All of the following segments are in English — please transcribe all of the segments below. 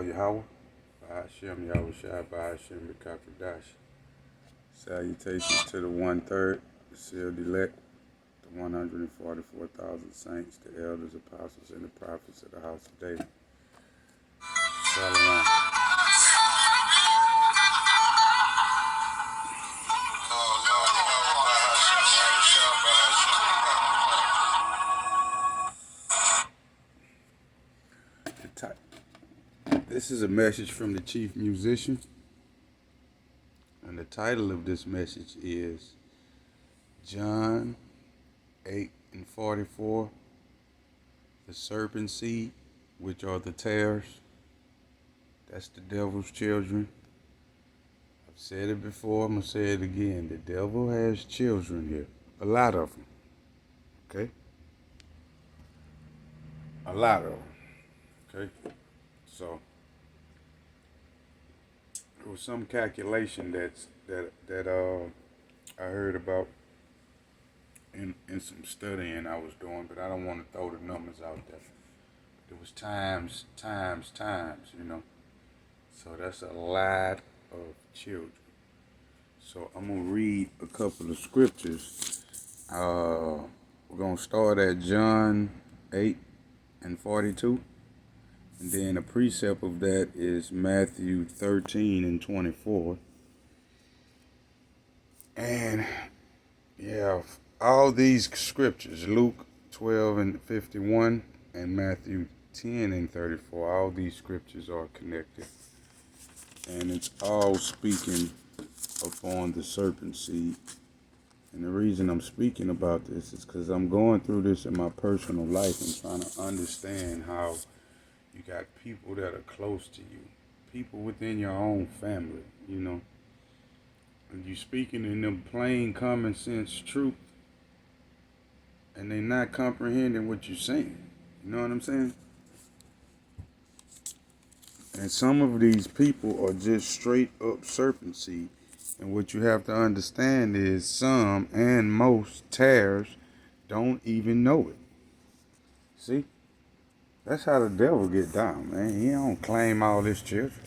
Yahweh, Bahashem Yahweh Shai, Bahashem B'Katradash. Salutations to the 1/3, the sealed elect, the 144,000 saints, the elders, apostles, and the prophets of the house of David. Shalom. This is a message from the chief musician, and the title of this message is John 8:44, the serpent seed, which are the tares. That's the devil's children. I've said it before, I'm going to say it again. The devil has children here. A lot of them. Okay? A lot of them. Okay? So, there was some calculation that I heard about in some studying I was doing, but I don't want to throw the numbers out there. There was times, you know. So that's a lot of children. So I'm going to read a couple of scriptures. We're going to start at John 8:42. And then a precept of that is Matthew 13:24. And yeah, all these scriptures, Luke 12:51 and Matthew 10:34, all these scriptures are connected. And it's all speaking upon the serpent seed. And the reason I'm speaking about this is because I'm going through this in my personal life and trying to understand how you got people that are close to you, people within your own family, you know, and you speaking in them plain common sense truth, and they not comprehending what you're saying. You know what I'm saying? And some of these people are just straight up serpent seed. And what you have to understand is some and most tares don't even know it. See? That's how the devil get down, man. He don't claim all his children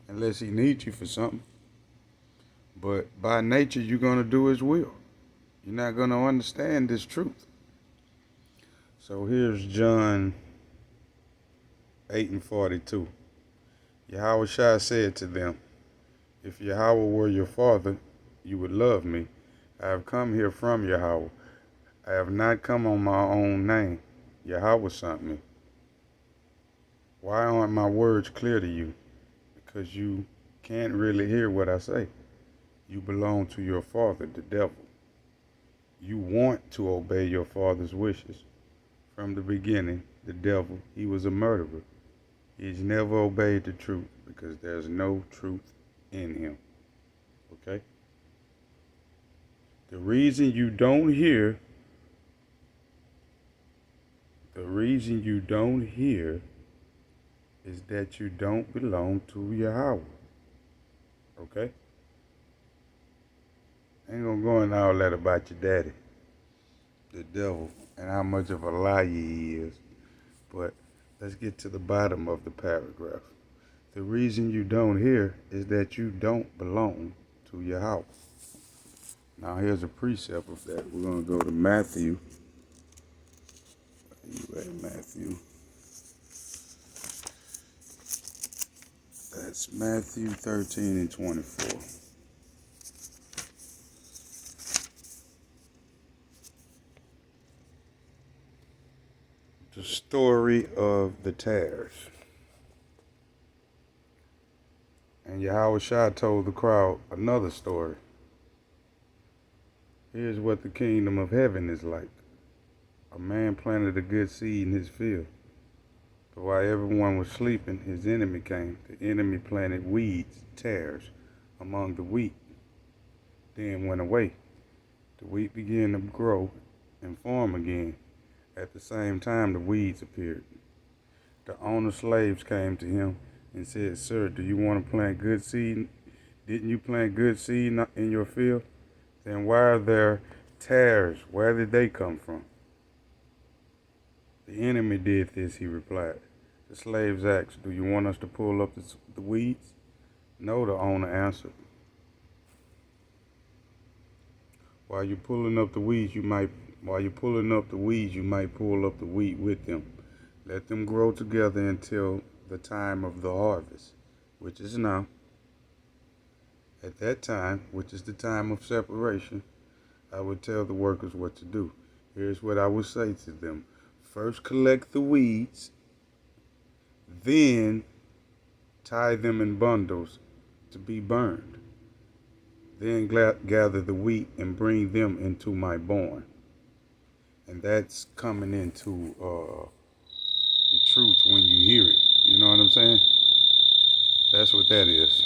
unless he needs you for something. But by nature, you're going to do his will. You're not going to understand this truth. So here's John 8:42. Yahweh Shai said to them, if Yahweh were your father, you would love me. I have come here from Yahweh. I have not come on my own name. Yahweh sent me. Why aren't my words clear to you? Because you can't really hear what I say. You belong to your father, the devil. You want to obey your father's wishes. From the beginning, the devil, he was a murderer. He's never obeyed the truth because there's no truth in him. Okay? The reason you don't hear is that you don't belong to Yahweh. Okay? I ain't gonna go into all that about your daddy, the devil, and how much of a liar he is. But let's get to the bottom of the paragraph. The reason you don't hear is that you don't belong to Yahweh. Now here's a precept of that. We're going to go to Matthew. Matthew. That's Matthew 13:24. The story of the tares. And Yahweh Shai told the crowd another story. Here's what the kingdom of heaven is like. A man planted a good seed in his field. But while everyone was sleeping, his enemy came. The enemy planted weeds, tares, among the wheat, then went away. The wheat began to grow and form again. At the same time, the weeds appeared. The owner's slaves came to him and said, Sir, do you want to plant good seed? Didn't you plant good seed in your field? Then why are there tares? Where did they come from? The enemy did this, he replied. The slaves asked, "Do you want us to pull up the weeds?" No, the owner answered. While you're pulling up the weeds, you might pull up the wheat with them. Let them grow together until the time of the harvest, which is now. At that time, which is the time of separation, I would tell the workers what to do. Here's what I would say to them. First, collect the weeds, then tie them in bundles to be burned. Then gather the wheat and bring them into my barn. And that's coming into the truth when you hear it. You know what I'm saying? That's what that is.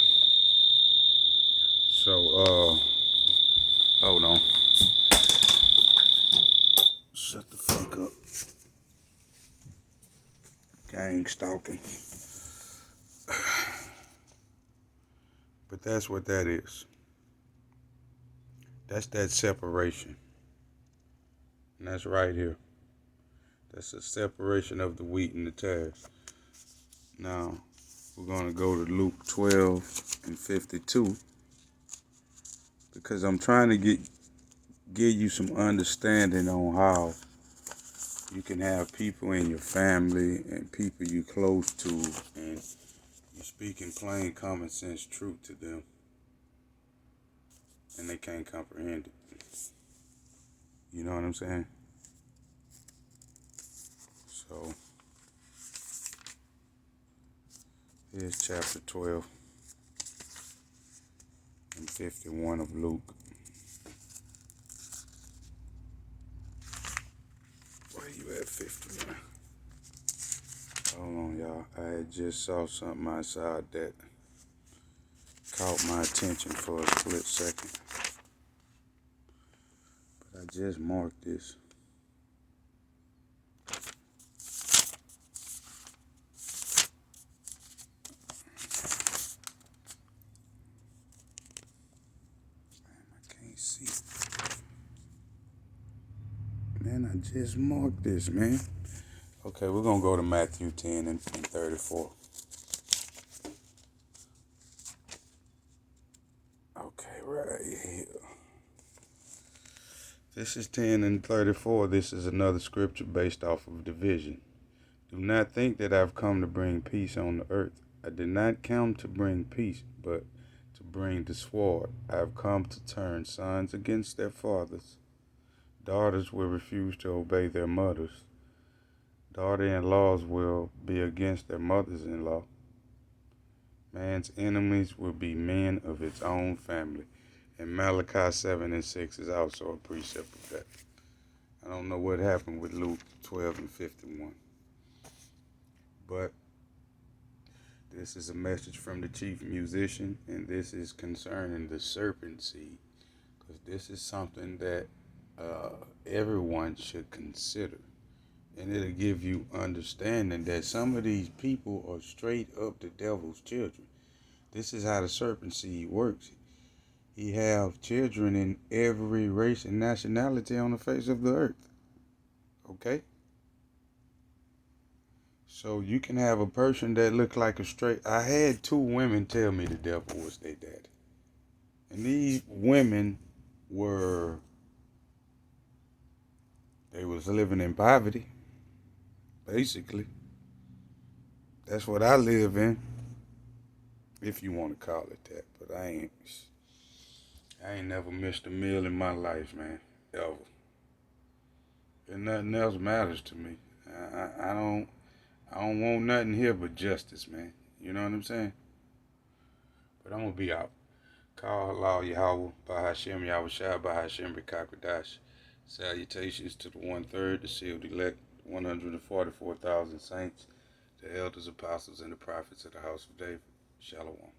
So, hold on. Shut the fuck up. Gang stalking. But that's what that is. That's that separation. And that's right here. That's the separation of the wheat and the tares. Now, we're going to go to Luke 12 and 52 because I'm trying to give you some understanding on how you can have people in your family and people you close to and you're speaking plain common sense truth to them and they can't comprehend it. You know what I'm saying? So, here's chapter 12 and 51 of Luke. Where you at, 51? Hold on, y'all. I just saw something outside that caught my attention for a split second. But I just marked this. Man, I just marked this, man. Okay, we're going to go to Matthew 10 and 34. Okay, right here. This is 10 and 34. This is another scripture based off of division. Do not think that I've come to bring peace on the earth. I did not come to bring peace, but to bring the sword. I have come to turn sons against their fathers. Daughters will refuse to obey their mothers. Daughter-in-laws will be against their mothers-in-law. Man's enemies will be men of his own family. And Malachi 7 and 6 is also a precept of that. I don't know what happened with Luke 12 and 51. But this is a message from the chief musician, and this is concerning the serpent seed. Because this is something that everyone should consider. And it'll give you understanding that some of these people are straight up the devil's children. This is how the serpent seed works. He have children in every race and nationality on the face of the earth. Okay? So you can have a person that look like a straight... I had 2 women tell me the devil was their daddy. And these women were... They was living in poverty. Basically. That's what I live in. If you want to call it that. But I ain't never missed a meal in my life, man. Ever. And nothing else matters to me. I don't want nothing here but justice, man. You know what I'm saying? But I'm going to be out. Call halal Yahweh, Bahashem Yahushua, Bahashem Rikakwadash. Salutations to the 1/3, the sealed elect, 144,000 saints, the elders, apostles, and the prophets of the house of David. Shalom.